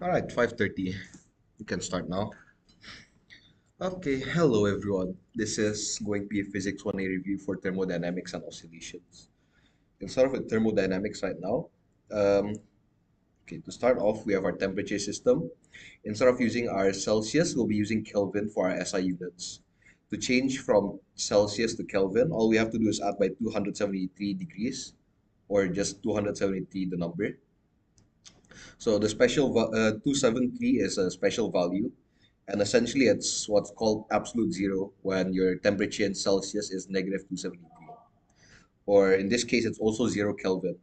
All right, 5:30. You can start now. Okay, hello everyone. This is going to be a Physics 1A review for thermodynamics and oscillations. We'll start with thermodynamics right now. Um, okay, to start off, we have our temperature system. Instead of using our Celsius, we'll be using Kelvin for our SI units. To change from Celsius to Kelvin, all we have to do is add by 273 degrees, or just 273 the number. So the 273 is a special value, and essentially it's what's called absolute zero when your temperature in Celsius is negative 273. Or in this case, it's also 0 Kelvin.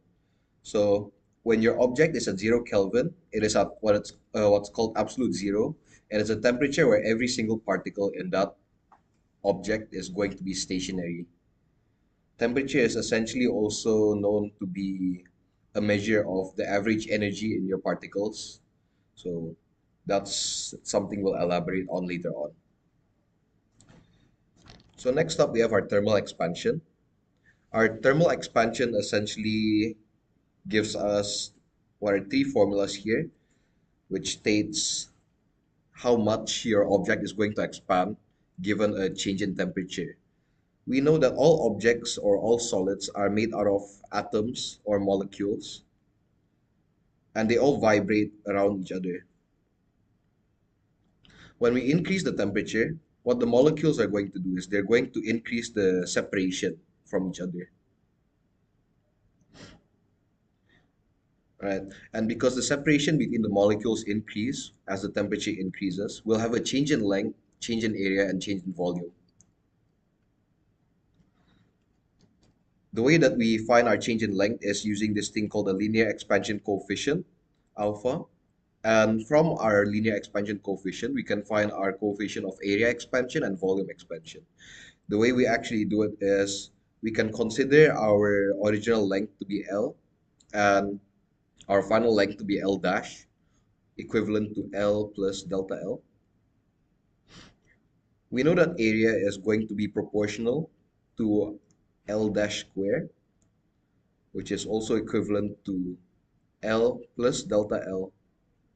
So when your object is at 0 Kelvin, it is at what's called absolute zero, and it's a temperature where every single particle in that object is going to be stationary. Temperature is essentially also known to be a measure of the average energy in your particles. So that's something we'll elaborate on later on. So next up, we have our thermal expansion. Our thermal expansion essentially gives us what are three formulas here, which states how much your object is going to expand given a change in temperature. We know that all objects or all solids are made out of atoms or molecules, and they all vibrate around each other. When we increase the temperature, what the molecules are going to do is they're going to increase the separation from each other, right? And because the separation between the molecules increase as the temperature increases, we'll have a change in length, change in area, and change in volume. The way that we find our change in length is using this thing called the linear expansion coefficient, alpha. And from our linear expansion coefficient, we can find our coefficient of area expansion and volume expansion. The way we actually do it is we can consider our original length to be L and our final length to be L dash, equivalent to L plus delta L. We know that area is going to be proportional to L dash square, which is also equivalent to L plus delta L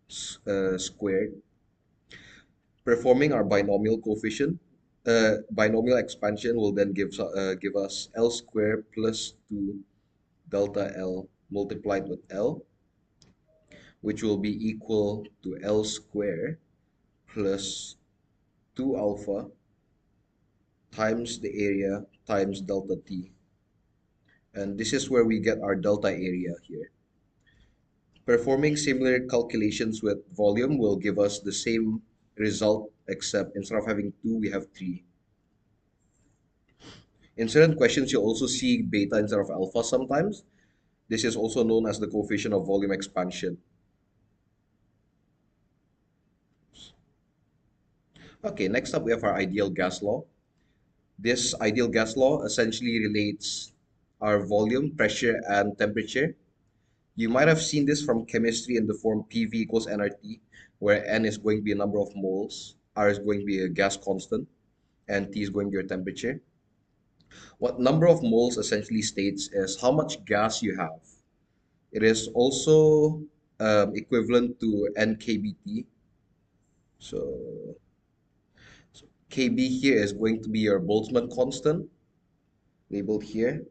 squared. Performing our binomial coefficient, binomial expansion will then give us L squared plus 2 delta L multiplied with L, which will be equal to L squared plus 2 alpha times the area times delta T. And this is where we get our delta area here. Performing similar calculations with volume will give us the same result, except instead of having 2, we have 3. In certain questions, you'll also see beta instead of alpha sometimes. This is also known as the coefficient of volume expansion. Okay, next up we have our ideal gas law. This ideal gas law essentially relates our volume, pressure, and temperature. You might have seen this from chemistry in the form PV equals nRT, where N is going to be a number of moles, R is going to be a gas constant, and T is going to be your temperature. What number of moles essentially states is how much gas you have. It is also equivalent to NKBT. So, so KB here is going to be your Boltzmann constant, labeled here.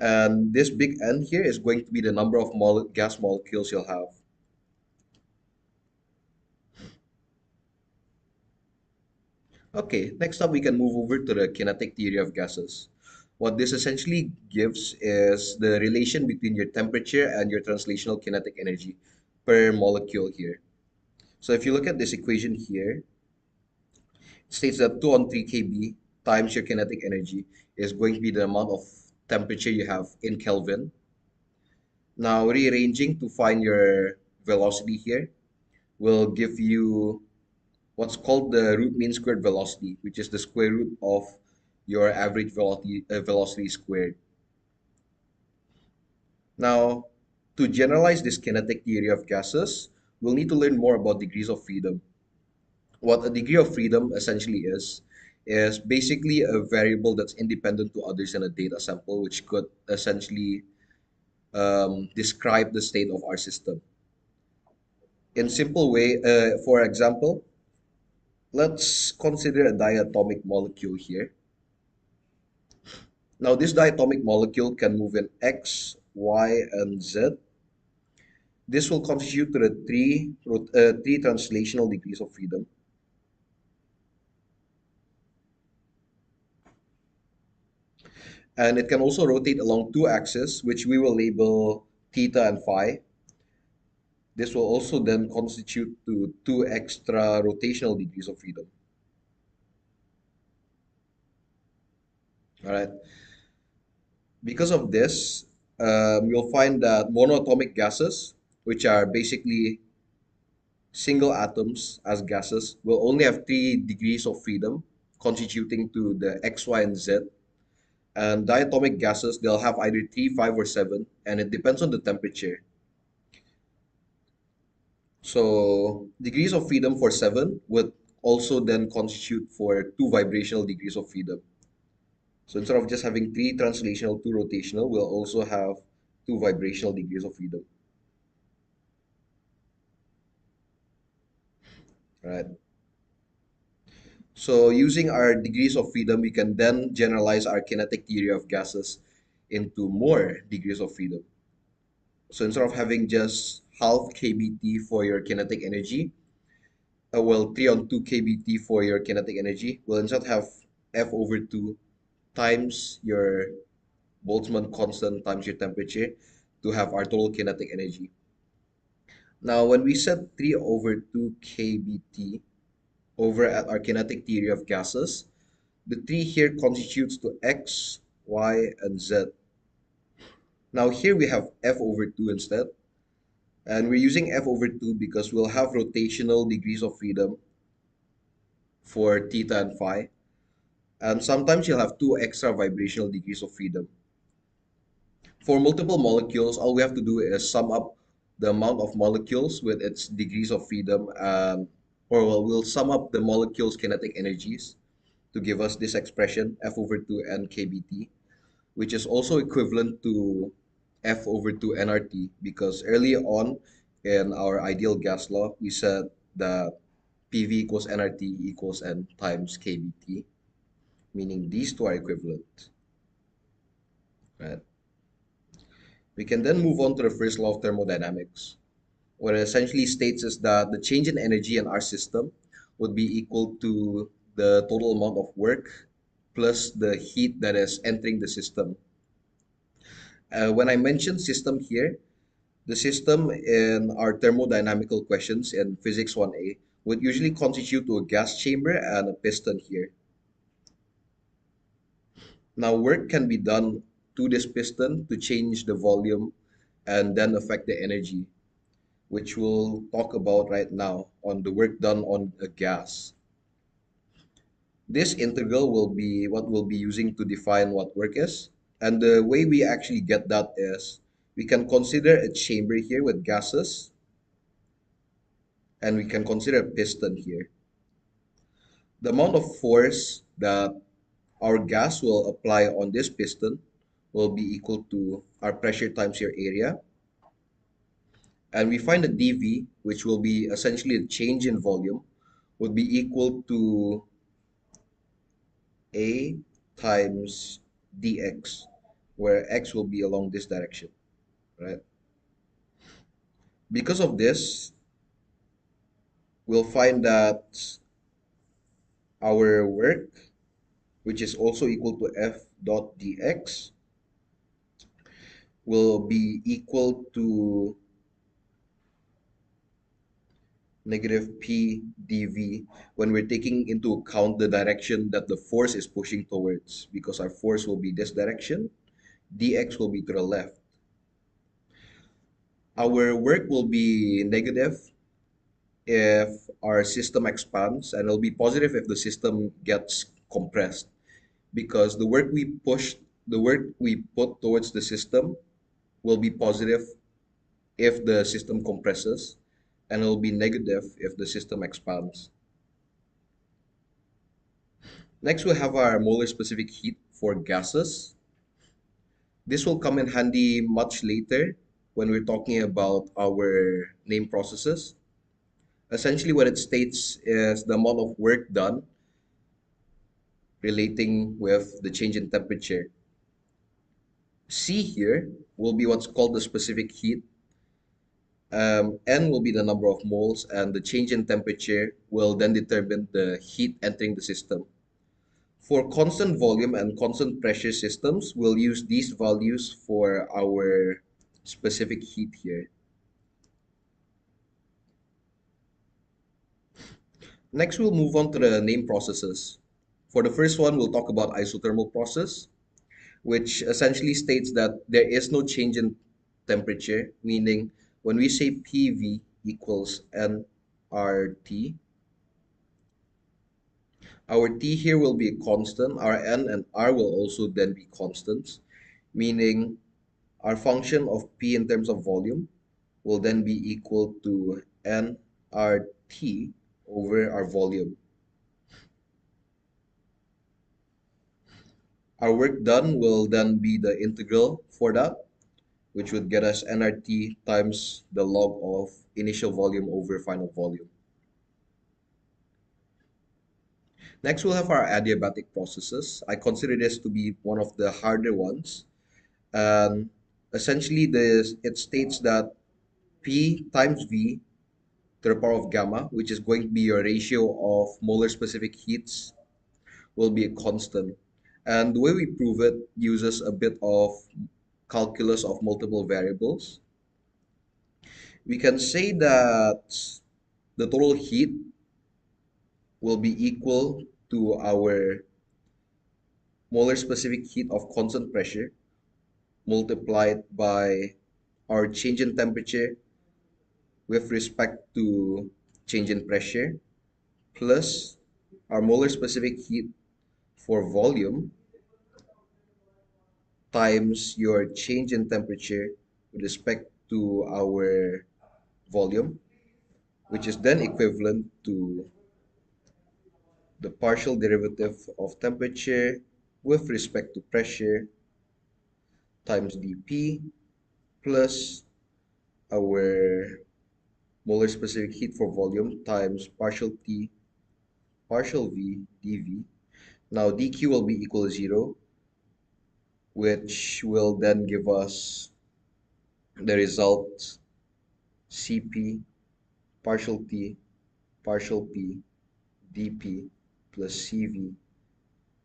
And this big N here is going to be the number of gas molecules you'll have. Okay, next up we can move over to the kinetic theory of gases. What this essentially gives is the relation between your temperature and your translational kinetic energy per molecule here. So if you look at this equation here, it states that 2 on 3 kb times your kinetic energy is going to be the amount of temperature you have in Kelvin. Now rearranging to find your velocity here will give you what's called the root mean squared velocity, which is the square root of your average velocity squared. Now, to generalize this kinetic theory of gases, we'll need to learn more about degrees of freedom. What a degree of freedom essentially is basically a variable that's independent to others in a data sample, which could essentially describe the state of our system. In simple way, for example, let's consider a diatomic molecule here. Now, this diatomic molecule can move in X, Y, and Z. This will constitute to the three translational degrees of freedom. And it can also rotate along two axes, which we will label theta and phi. This will also then constitute to two extra rotational degrees of freedom. All right. Because of this, you'll find that monoatomic gases, which are basically single atoms as gases, will only have 3 degrees of freedom, constituting to the X, Y, and Z. And diatomic gases, they'll have either 3, 5, or 7, and it depends on the temperature. So degrees of freedom for 7 would also then constitute for 2 vibrational degrees of freedom. So instead of just having 3 translational, 2 rotational, we'll also have 2 vibrational degrees of freedom. Right. So using our degrees of freedom, we can then generalize our kinetic theory of gases into more degrees of freedom. So instead of having just half kBT for your kinetic energy, well, 3 on 2 kBT for your kinetic energy, we'll instead have F over 2 times your Boltzmann constant times your temperature to have our total kinetic energy. Now, when we set 3 over 2 kBT over at our kinetic theory of gases, the 3 here constitutes to X, Y, and Z. Now here we have F over 2 instead. And we're using F over 2 because we'll have rotational degrees of freedom for theta and phi. And sometimes you'll have 2 extra vibrational degrees of freedom. For multiple molecules, all we have to do is sum up the amount of molecules with its degrees of freedom, or well, we'll sum up the molecules' kinetic energies to give us this expression, F over 2 n kBT, which is also equivalent to F over 2 nRT, because early on in our ideal gas law, we said that PV equals nRT equals n times kBT, meaning these two are equivalent, right? We can then move on to the first law of thermodynamics. What it essentially states is that the change in energy in our system would be equal to the total amount of work plus the heat that is entering the system. When I mention system here, the system in our thermodynamical questions in Physics 1A would usually constitute to a gas chamber and a piston here. Now, work can be done to this piston to change the volume and then affect the energy, which we'll talk about right now on the work done on a gas. This integral will be what we'll be using to define what work is. And the way we actually get that is we can consider a chamber here with gases, and we can consider a piston here. The amount of force that our gas will apply on this piston will be equal to our pressure times your area. And we find that dV, which will be essentially a change in volume, would be equal to A times dx, where x will be along this direction, right? Because of this, we'll find that our work, which is also equal to F dot dx, will be equal to negative P dV when we're taking into account the direction that the force is pushing towards, because our force will be this direction, dx will be to the left. Our work will be negative if our system expands, and it'll be positive if the system gets compressed, because the work we put towards the system will be positive if the system compresses, and it'll be negative if the system expands. Next, we have our molar specific heat for gases. This will come in handy much later when we're talking about our name processes. Essentially, what it states is the amount of work done relating with the change in temperature. C here will be what's called the specific heat. N will be the number of moles, and the change in temperature will then determine the heat entering the system. For constant volume and constant pressure systems, we'll use these values for our specific heat here. Next, we'll move on to the name processes. For the first one, we'll talk about isothermal process, which essentially states that there is no change in temperature, meaning when we say PV equals nRT, our T here will be a constant, our N and R will also then be constants, meaning our function of P in terms of volume will then be equal to nRT over our volume. Our work done will then be the integral for that, which would get us nRT times the log of initial volume over final volume. Next, we'll have our adiabatic processes. I consider this to be one of the harder ones. And essentially, it states that P times V to the power of gamma, which is going to be your ratio of molar specific heats, will be a constant. And the way we prove it uses a bit of calculus of multiple variables. We can say that the total heat will be equal to our molar specific heat of constant pressure multiplied by our change in temperature with respect to change in pressure plus our molar specific heat for volume times your change in temperature with respect to our volume, which is then equivalent to the partial derivative of temperature with respect to pressure times dP plus our molar specific heat for volume times partial T partial V dV. Now dQ will be equal to 0, which will then give us the result Cp partial T partial P dP plus Cv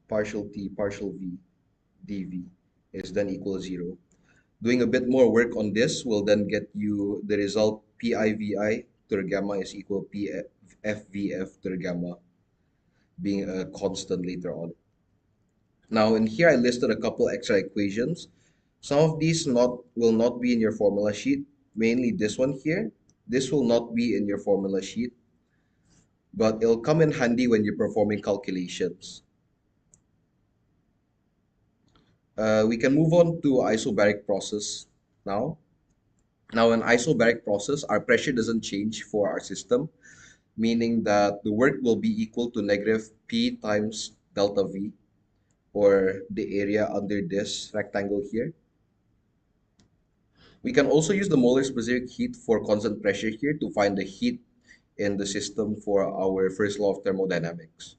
partial T partial V dV is then equal to 0. Doing a bit more work on this will then get you the result PIVI to the gamma is equal PFVF to the gamma, being a constant later on. Now in here I listed a couple extra equations. Some of these will not be in your formula sheet, mainly this one here. This will not be in your formula sheet, but it'll come in handy when you're performing calculations. We can move on to isobaric process now. Now in isobaric process, our pressure doesn't change for our system, meaning that the work will be equal to negative P times delta V, or the area under this rectangle here. We can also use the molar specific heat for constant pressure here to find the heat in the system for our first law of thermodynamics.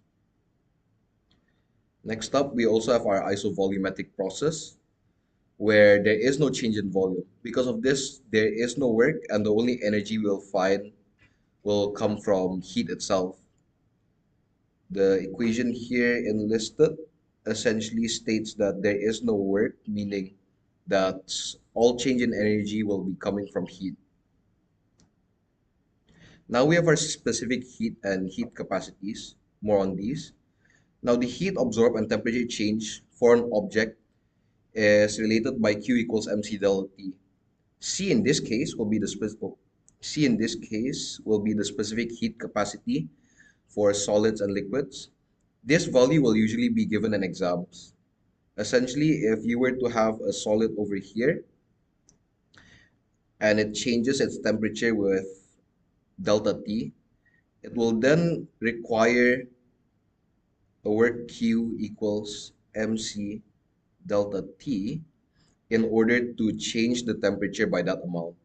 Next up, we also have our isovolumetric process, where there is no change in volume. Because of this, there is no work, and the only energy we'll find will come from heat itself. The equation here enlisted essentially states that there is no work, meaning that all change in energy will be coming from heat. Now we have our specific heat and heat capacities, more on these. Now the heat absorbed and temperature change for an object is related by Q equals mc delta T. C in this case will be the specific heat capacity for solids and liquids. This value will usually be given in exams. Essentially, if you were to have a solid over here and it changes its temperature with delta T, it will then require a work Q equals mc delta T in order to change the temperature by that amount.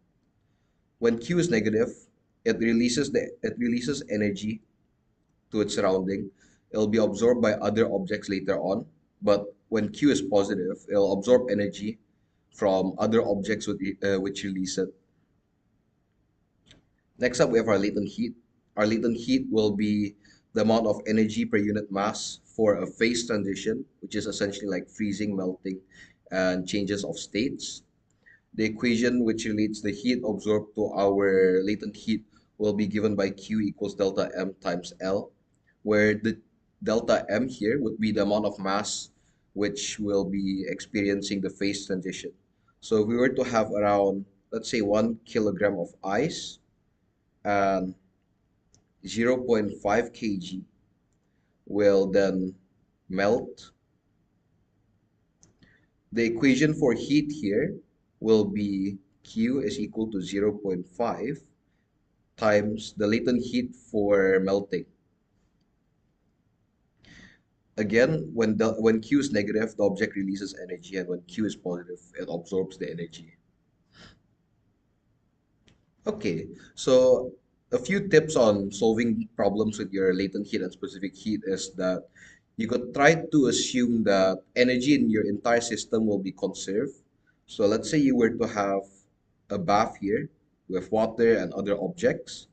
When Q is negative, it releases energy to its surrounding. It'll be absorbed by other objects later on. But when Q is positive, it'll absorb energy from other objects which release it. Next up, we have our latent heat. Our latent heat will be the amount of energy per unit mass for a phase transition, which is essentially like freezing, melting, and changes of states. The equation which relates the heat absorbed to our latent heat will be given by Q equals delta M times L, where the delta M here would be the amount of mass which will be experiencing the phase transition. So if we were to have around, let's say, 1 kilogram of ice and 0.5 kg will then melt. The equation for heat here will be Q is equal to 0.5 times the latent heat for melting. Again, when Q is negative, the object releases energy, and when Q is positive, it absorbs the energy. Okay, so a few tips on solving problems with your latent heat and specific heat is that you could try to assume that energy in your entire system will be conserved. So let's say you were to have a bath here with water and other objects.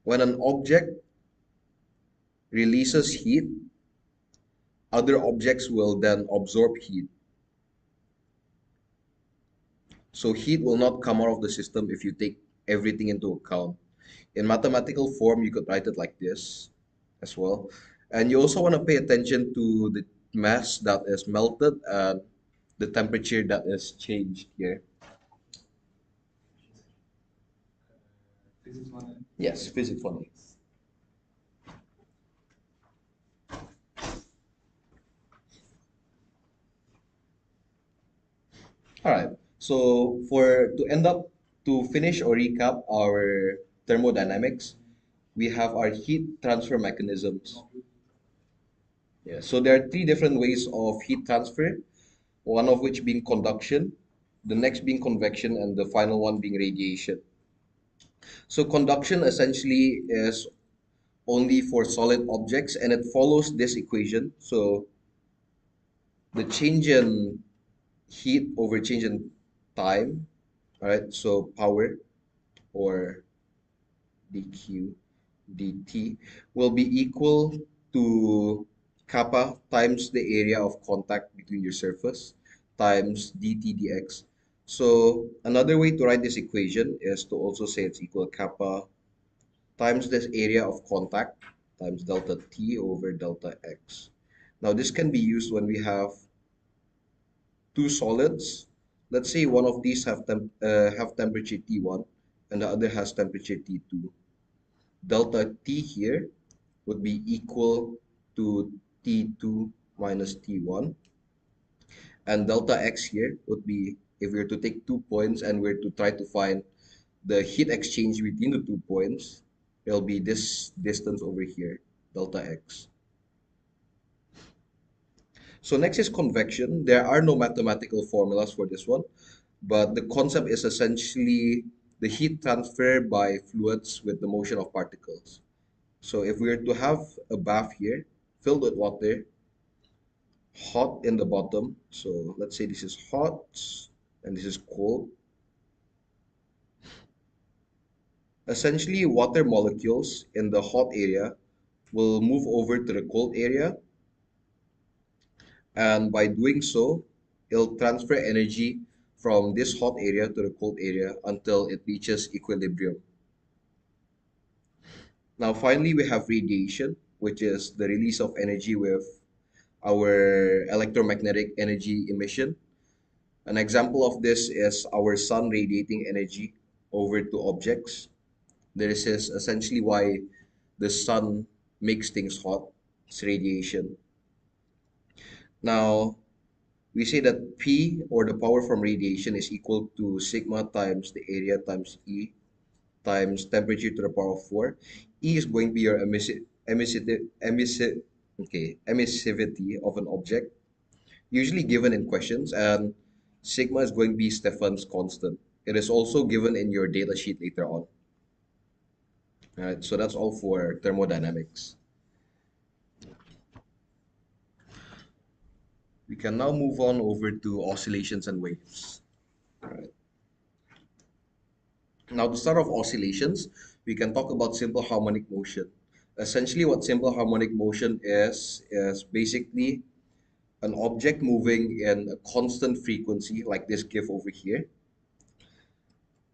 When an object releases heat, other objects will then absorb heat. So heat will not come out of the system if you take everything into account. In mathematical form, you could write it like this as well. And you also want to pay attention to the mass that is melted and the temperature that is changed here. Yes, physics 1A. All right. So to finish or recap our thermodynamics, we have our heat transfer mechanisms. Yeah. So there are three different ways of heat transfer, one of which being conduction, the next being convection, and the final one being radiation. So conduction essentially is only for solid objects and it follows this equation. So the change in heat over change in time, all right? So power or dq dt will be equal to kappa times the area of contact between your surface times dt dx. So another way to write this equation is to also say it's equal kappa times this area of contact times delta T over delta X. Now this can be used when we have two solids. Let's say one of these have temperature T1 and the other has temperature T2. Delta T here would be equal to T2 minus T1. And delta X here would be, if we were to take 2 points and we're to try to find the heat exchange between the 2 points, it'll be this distance over here, delta X. So next is convection. There are no mathematical formulas for this one, but the concept is essentially the heat transfer by fluids with the motion of particles. So if we were to have a bath here filled with water, hot in the bottom, so let's say this is hot and this is cold. Essentially, water molecules in the hot area will move over to the cold area, and by doing so, it'll transfer energy from this hot area to the cold area until it reaches equilibrium. Now, finally, we have radiation, which is the release of energy with our electromagnetic energy emission. An example of this is our sun radiating energy over to objects. This is essentially why the sun makes things hot. It's radiation. Now, we say that P, or the power from radiation, is equal to sigma times the area times E times temperature to the power of 4. E is going to be your emissivity of an object, usually given in questions, and sigma is going to be Stefan's constant. It is also given in your data sheet later on. All right, so that's all for thermodynamics. We can now move on over to oscillations and waves. All right. Now, to start off oscillations, we can talk about simple harmonic motion. Essentially, what simple harmonic motion is basically an object moving in a constant frequency, like this GIF over here.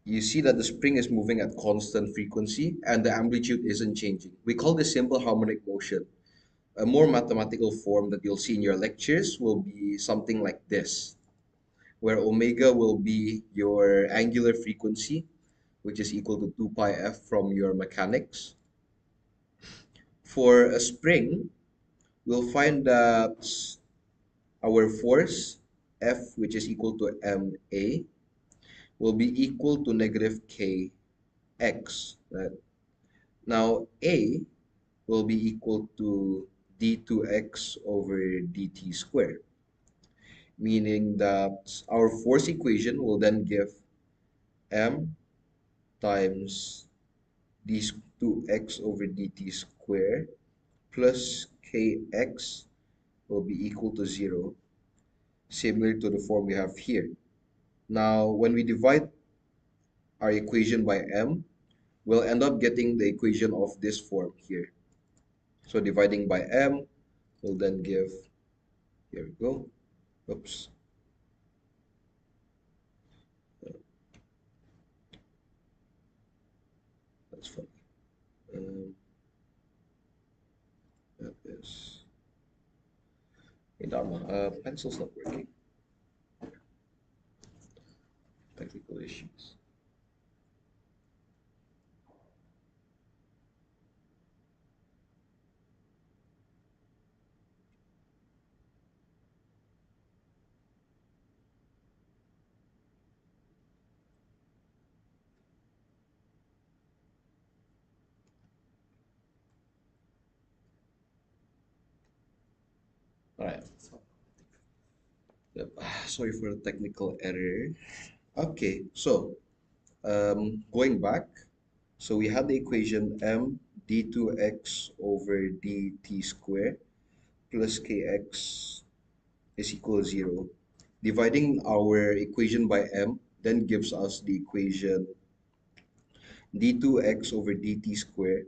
You see that the spring is moving at constant frequency and the amplitude isn't changing. We call this simple harmonic motion. A more mathematical form that you'll see in your lectures will be something like this, where omega will be your angular frequency, which is equal to 2 pi f from your mechanics. For a spring, we'll find that our force F, which is equal to ma, will be equal to negative kx. Right? Now, A will be equal to d2x over dt squared, meaning that our force equation will then give m times d2x over dt squared plus kx will be equal to 0, similar to the form we have here. Now, when we divide our equation by m, we'll end up getting the equation of this form here. So dividing by m will then give, here we go, oops, that's funny. Um, that is, hey Dharma, pencil's not working. Technical issues. All right. Yep. Sorry for the technical error. Okay, so going back, so we had the equation m d2x over dt squared plus kx is equal to 0. Dividing our equation by m then gives us the equation d2x over dt squared.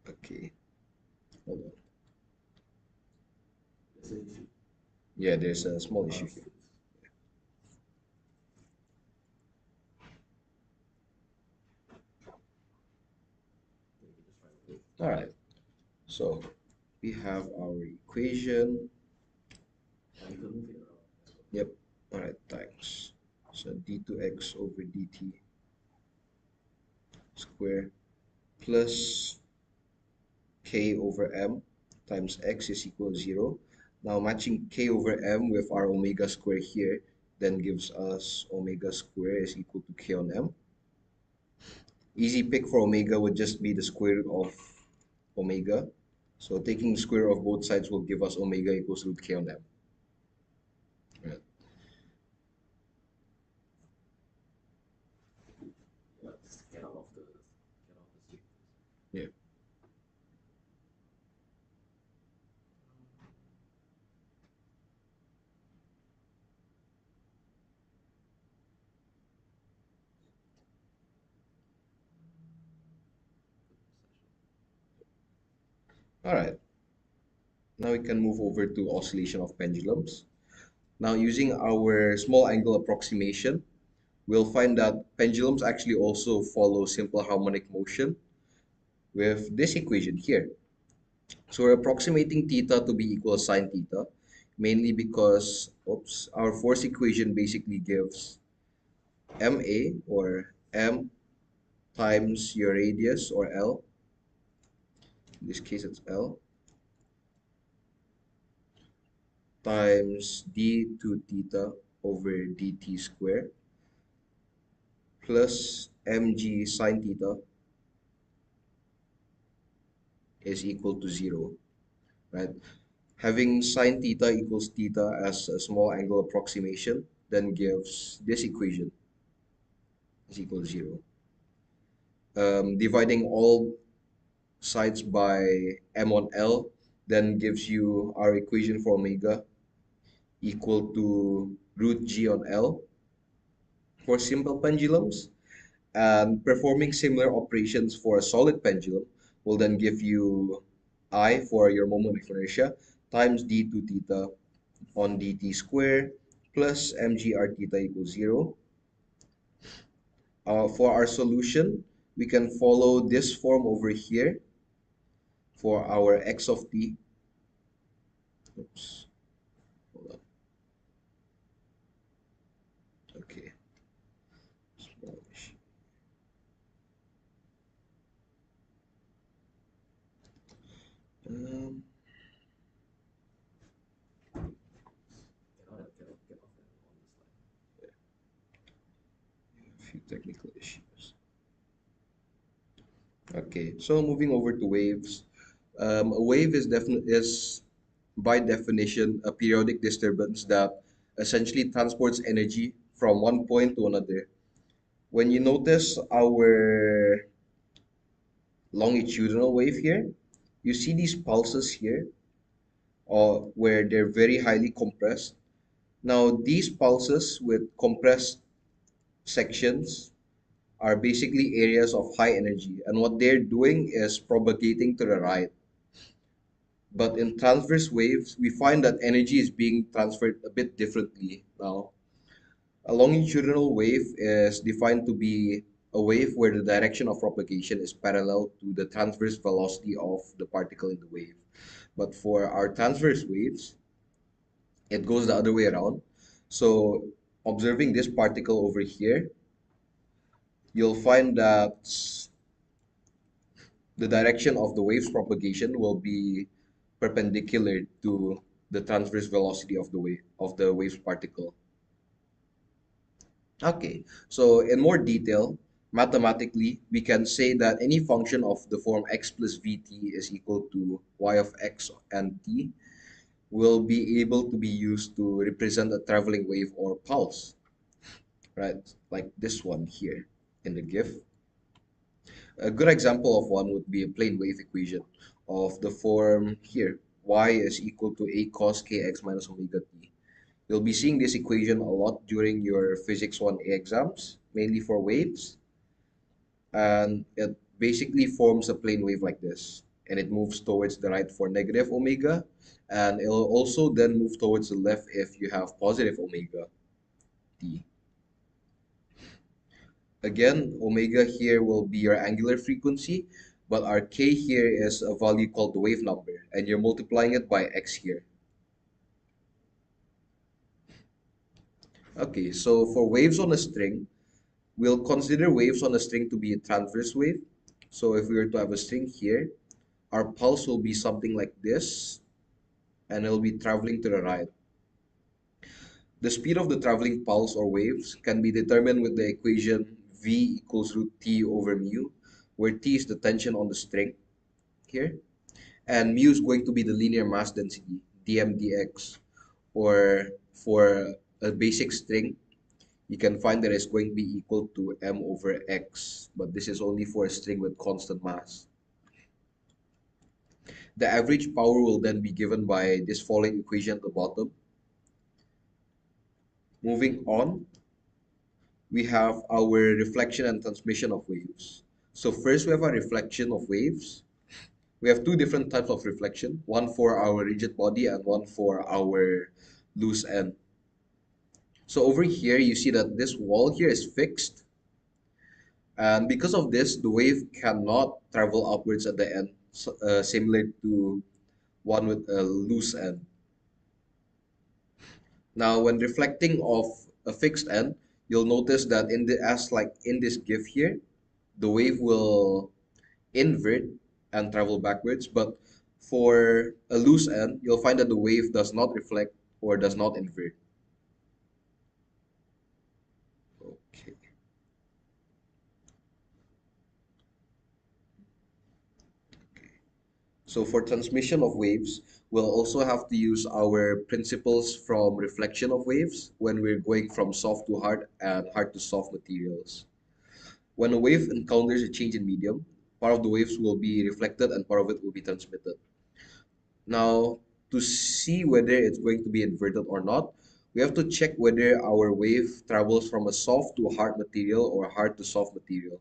Okay, hold on. Yeah, there's a small issue here. All right, so we have our equation. Yep. All right, thanks. So d2x over dt square plus k over m times x is equal to 0. Now matching k over m with our omega square here then gives us omega square is equal to k on m. Easy pick for omega would just be the square root of omega. So taking the square root of both sides will give us omega equals root k on m. Right. Yeah. All right. Now we can move over to oscillation of pendulums. Now using our small angle approximation, we'll find that pendulums actually also follow simple harmonic motion with this equation here. So we're approximating theta to be equal to sine theta, mainly because, oops, our force equation basically gives ma, or m times your radius, or L. In this case, it's L, times d2 theta over dt squared plus mg sine theta is equal to 0, right? Having sine theta equals theta as a small angle approximation then gives this equation is equal to 0. Dividing all sides by m on L then gives you our equation for omega equal to root g on L for simple pendulums. And performing similar operations for a solid pendulum will then give you I for your moment of inertia times d2 theta on dt square plus mgr theta equals 0. For our solution, we can follow this form over here for our x of t. Oops, hold on. Okay. Smallish. Um, a few technical issues. Okay, so moving over to waves. A wave is by definition a periodic disturbance that essentially transports energy from one point to another. When you notice our longitudinal wave here, you see these pulses here, where they're very highly compressed. Now, these pulses with compressed sections are basically areas of high energy, and what they're doing is propagating to the right. But in transverse waves, we find that energy is being transferred a bit differently now. A longitudinal wave is defined to be a wave where the direction of propagation is parallel to the transverse velocity of the particle in the wave. But for our transverse waves, it goes the other way around. So observing this particle over here, you'll find that the direction of the wave's propagation will be perpendicular to the transverse velocity of the wave's particle. Okay, so in more detail, mathematically, we can say that any function of the form x plus vt is equal to y of x and t will be able to be used to represent a traveling wave or pulse, right? Like this one here in the GIF. A good example of one would be a plane wave equation of the form here. Y is equal to a cos kx minus omega t. You'll be seeing this equation a lot during your Physics 1A exams, mainly for waves. And it basically forms a plane wave like this. And it moves towards the right for negative omega. And it'll also then move towards the left if you have positive omega t. Again, omega here will be your angular frequency, but our k here is a value called the wave number, and you're multiplying it by x here. Okay, so for waves on a string, we'll consider waves on a string to be a transverse wave. So if we were to have a string here, our pulse will be something like this, and it'll be traveling to the right. The speed of the traveling pulse or waves can be determined with the equation v equals root t over mu, where t is the tension on the string here, and mu is going to be the linear mass density, dm dx, or for a basic string, you can find that it's going to be equal to m over x, but this is only for a string with constant mass. The average power will then be given by this following equation at the bottom. Moving on, we have our reflection and transmission of waves. So first we have a reflection of waves. We have two different types of reflection, one for our rigid body and one for our loose end. So over here, you see that this wall here is fixed. And because of this, the wave cannot travel upwards at the end, similar to one with a loose end. Now, when reflecting off a fixed end, you'll notice that as like in this GIF here, the wave will invert and travel backwards. But for a loose end, you'll find that the wave does not reflect or does not invert. Okay. So for transmission of waves, we'll also have to use our principles from reflection of waves when we're going from soft to hard and hard to soft materials. When a wave encounters a change in medium, part of the waves will be reflected and part of it will be transmitted. Now, to see whether it's going to be inverted or not, we have to check whether our wave travels from a soft to a hard material or a hard to soft material.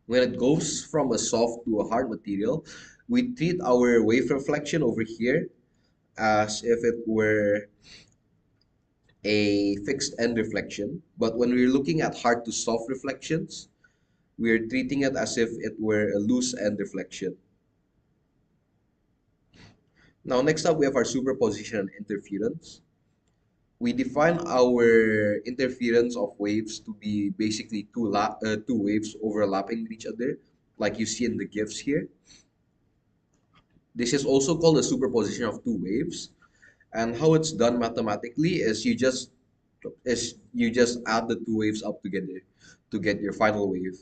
When it goes from a soft to a hard material, we treat our wave reflection over here as if it were a fixed end reflection. But when we're looking at hard to soft reflections, we're treating it as if it were a loose end reflection. Now, next up, we have our superposition and interference. We define our interference of waves to be basically two waves overlapping with each other, like you see in the GIFs here. This is also called a superposition of two waves. And how it's done mathematically is you just add the two waves up together to get your final wave.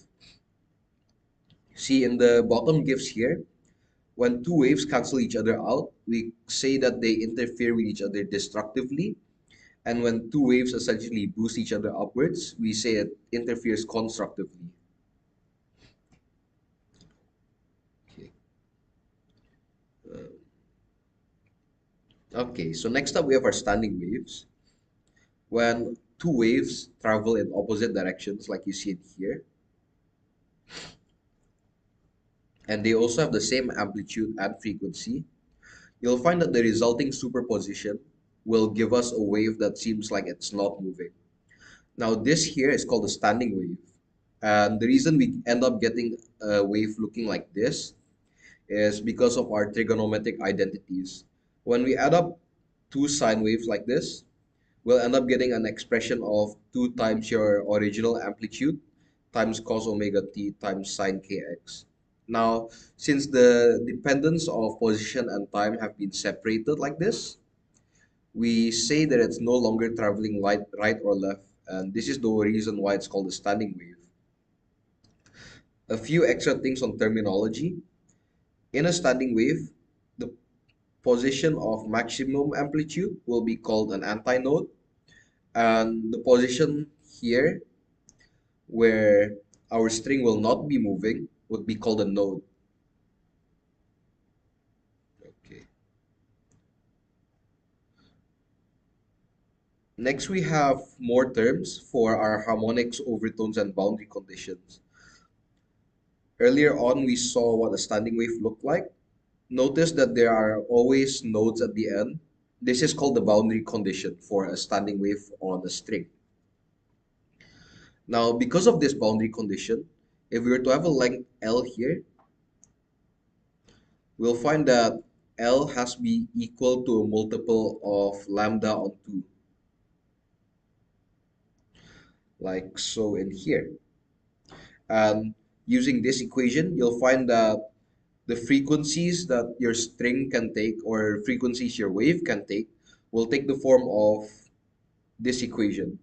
See in the bottom GIFs here, when two waves cancel each other out, we say that they interfere with each other destructively. And when two waves essentially boost each other upwards, we say it interferes constructively. Okay. Okay, so next up we have our standing waves. When two waves travel in opposite directions, like you see it here, and they also have the same amplitude and frequency, you'll find that the resulting superposition will give us a wave that seems like it's not moving. Now, this here is called a standing wave. And the reason we end up getting a wave looking like this is because of our trigonometric identities. When we add up two sine waves like this, we'll end up getting an expression of 2 times your original amplitude times cos omega t times sine kx. Now, since the dependence of position and time have been separated like this, we say that it's no longer traveling right or left, and this is the reason why it's called a standing wave. A few extra things on terminology. In a standing wave, the position of maximum amplitude will be called an antinode, and the position here where our string will not be moving would be called a node. Okay. Next, we have more terms for our harmonics, overtones, and boundary conditions. Earlier on, we saw what a standing wave looked like. Notice that there are always nodes at the end. This is called the boundary condition for a standing wave on a string. Now, because of this boundary condition, if we were to have a length L here, we'll find that L has to be equal to a multiple of lambda on 2, like so in here. And using this equation, you'll find that the frequencies that your string can take or frequencies your wave can take will take the form of this equation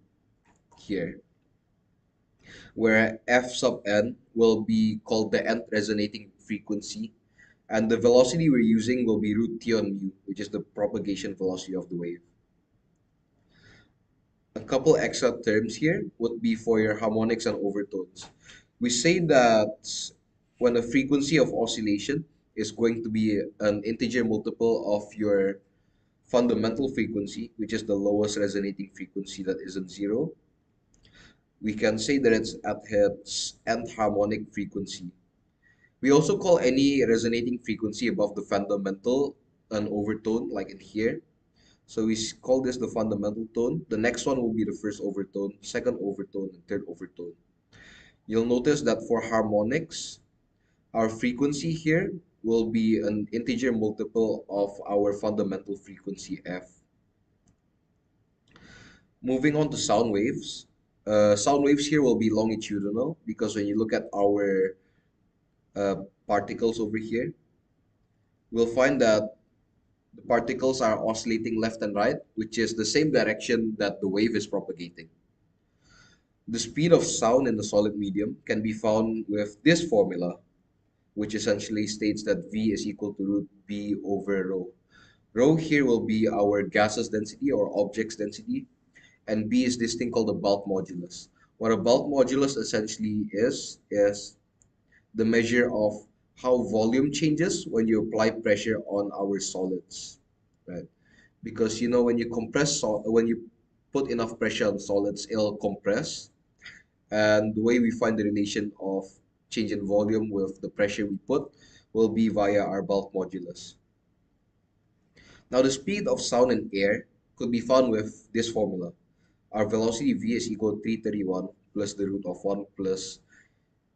here, where f sub n will be called the nth resonating frequency, and the velocity we're using will be root t on mu, which is the propagation velocity of the wave. A couple extra terms here would be for your harmonics and overtones. We say that when a frequency of oscillation is going to be an integer multiple of your fundamental frequency, which is the lowest resonating frequency that isn't zero, we can say that it's at its nth harmonic frequency. We also call any resonating frequency above the fundamental an overtone, like in here. So we call this the fundamental tone. The next one will be the first overtone, second overtone, and third overtone. You'll notice that for harmonics, our frequency here will be an integer multiple of our fundamental frequency f. Moving on to sound waves. Sound waves here will be longitudinal because when you look at our uh, particles over here, we'll find that the particles are oscillating left and right, which is the same direction that the wave is propagating. The speed of sound in the solid medium can be found with this formula, which essentially states that V is equal to root B over rho. Rho here will be our gases density or objects density, and B is this thing called the bulk modulus. What a bulk modulus essentially is the measure of how volume changes when you apply pressure on our solids, right? Because you know when you when you put enough pressure on solids, it'll compress. And the way we find the relation of change in volume with the pressure we put will be via our bulk modulus. Now, the speed of sound in air could be found with this formula. Our velocity v is equal to 331 plus the root of 1 plus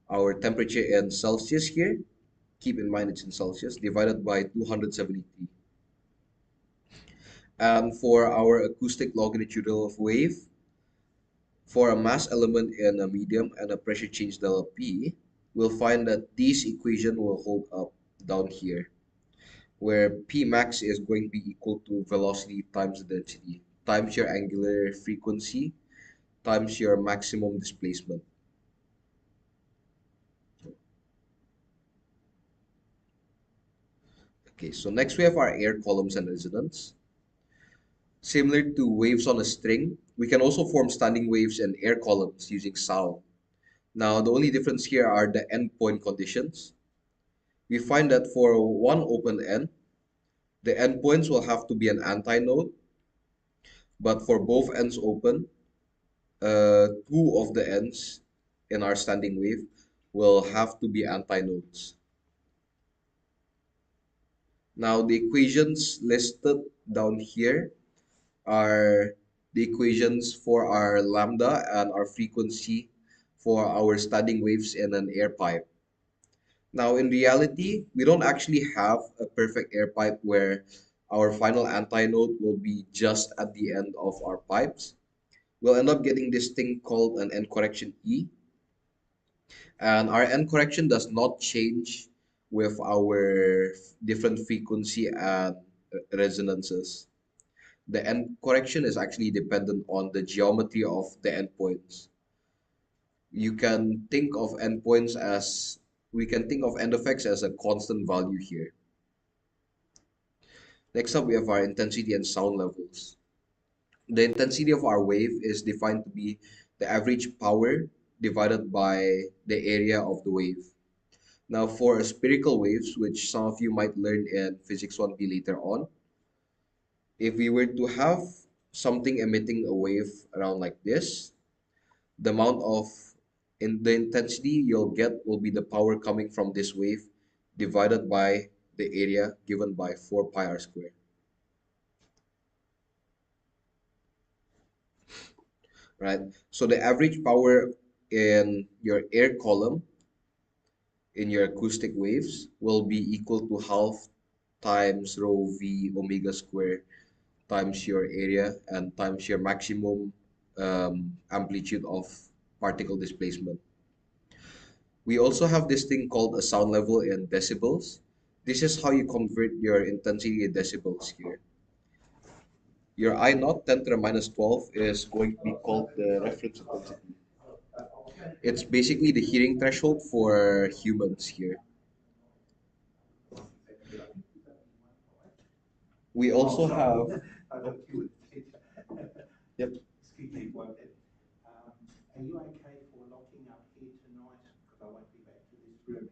our temperature in Celsius here. Keep in mind it's in Celsius, divided by 273. And for our acoustic longitudinal wave, for a mass element in a medium and a pressure change delta P, we'll find that this equation will hold up down here, where P max is going to be equal to velocity times density, times your angular frequency, times your maximum displacement. Okay, so next we have our air columns and resonance. Similar to waves on a string, we can also form standing waves and air columns using sound. Now, the only difference here are the endpoint conditions. We find that for one open end, the endpoints will have to be an antinode, but for both ends open, two of the ends in our standing wave will have to be antinodes. Now, the equations listed down here are the equations for our lambda and our frequency for our standing waves in an air pipe. Now, in reality, we don't actually have a perfect air pipe where our final antinode will be just at the end of our pipes. We'll end up getting this thing called an end correction E. And our end correction does not change with our different frequency and resonances. The end correction is actually dependent on the geometry of the endpoints. You can think of endpoints as, we can think of end effects as a constant value here. Next up, we have our intensity and sound levels. The intensity of our wave is defined to be the average power divided by the area of the wave. Now, for spherical waves, which some of you might learn in Physics 1B later on, if we were to have something emitting a wave around like this, the amount of in the intensity you'll get will be the power coming from this wave divided by the area given by 4 pi r squared. Right? So the average power in your air column in your acoustic waves will be equal to half times rho v omega square times your area and times your maximum amplitude of particle displacement. We also have this thing called a sound level in decibels. This is how you convert your intensity in decibels here. Your I naught 10 to the minus 12 is going to be called the reference intensity. It's basically the hearing threshold for humans here. We also have. Yep.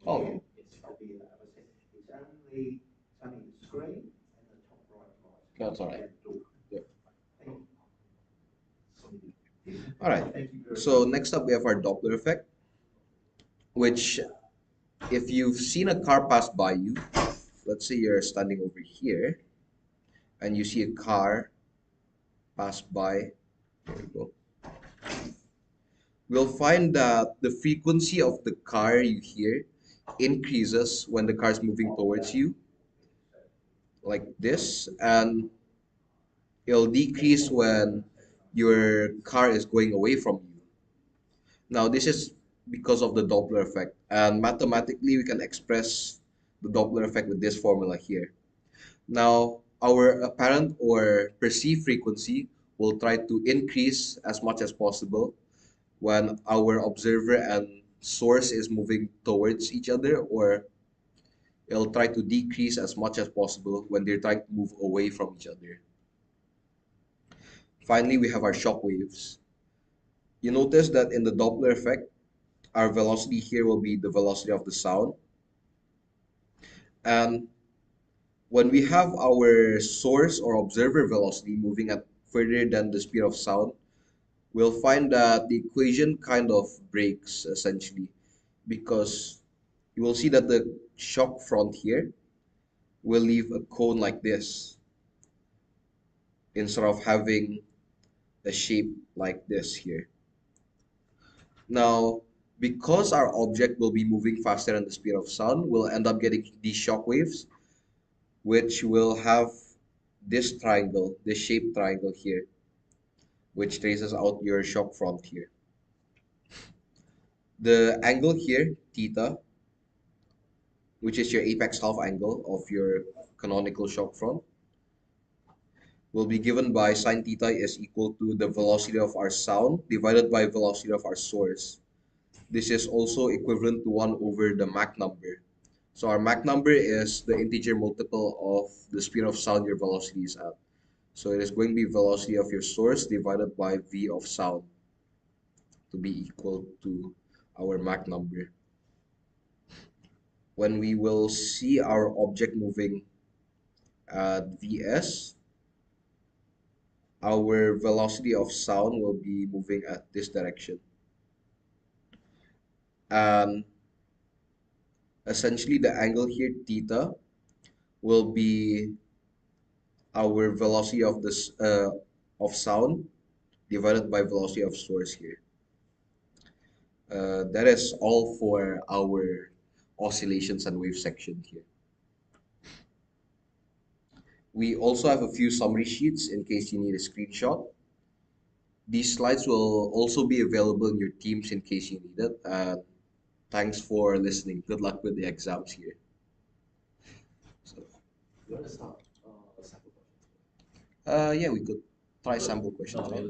Oh, okay. That's all right. Yep. All right. So next up, we have our Doppler effect, which if you've seen a car pass by you, let's say you're standing over here and you see a car pass by, there we go. We'll find that the frequency of the car you hear increases when the car is moving towards you, like this, and it'll decrease when your car is going away from you. Now, this is because of the Doppler effect, and mathematically, we can express the Doppler effect with this formula here. Now, our apparent or perceived frequency will try to increase as much as possible when our observer and source is moving towards each other, or it'll try to decrease as much as possible when they're trying to move away from each other. Finally, we have our shock waves. You notice that in the Doppler effect, our velocity here will be the velocity of the sound. And when we have our source or observer velocity moving at further than the speed of sound, we'll find that the equation kind of breaks essentially, because you will see that the shock front here will leave a cone like this instead of having a shape like this here. Now, because our object will be moving faster than the speed of sound, we'll end up getting these shock waves, which will have this triangle, this shaped triangle here, which traces out your shock front here. The angle here, theta, which is your apex half angle of your canonical shock front, will be given by sine theta is equal to the velocity of our sound divided by velocity of our source. This is also equivalent to 1 over the Mach number. So our Mach number is the integer multiple of the speed of sound your velocity is at. So it is going to be velocity of your source divided by v of sound to be equal to our Mach number. When we will see our object moving at Vs, our velocity of sound will be moving at this direction. And essentially the angle here, theta, will be our velocity of this of sound divided by velocity of source here. That is all for our oscillations and wave section here. We also have a few summary sheets in case you need a screenshot. These slides will also be available in your Teams in case you need it. Thanks for listening. Good luck with the exams here. So, yeah, we could try sample questions, right?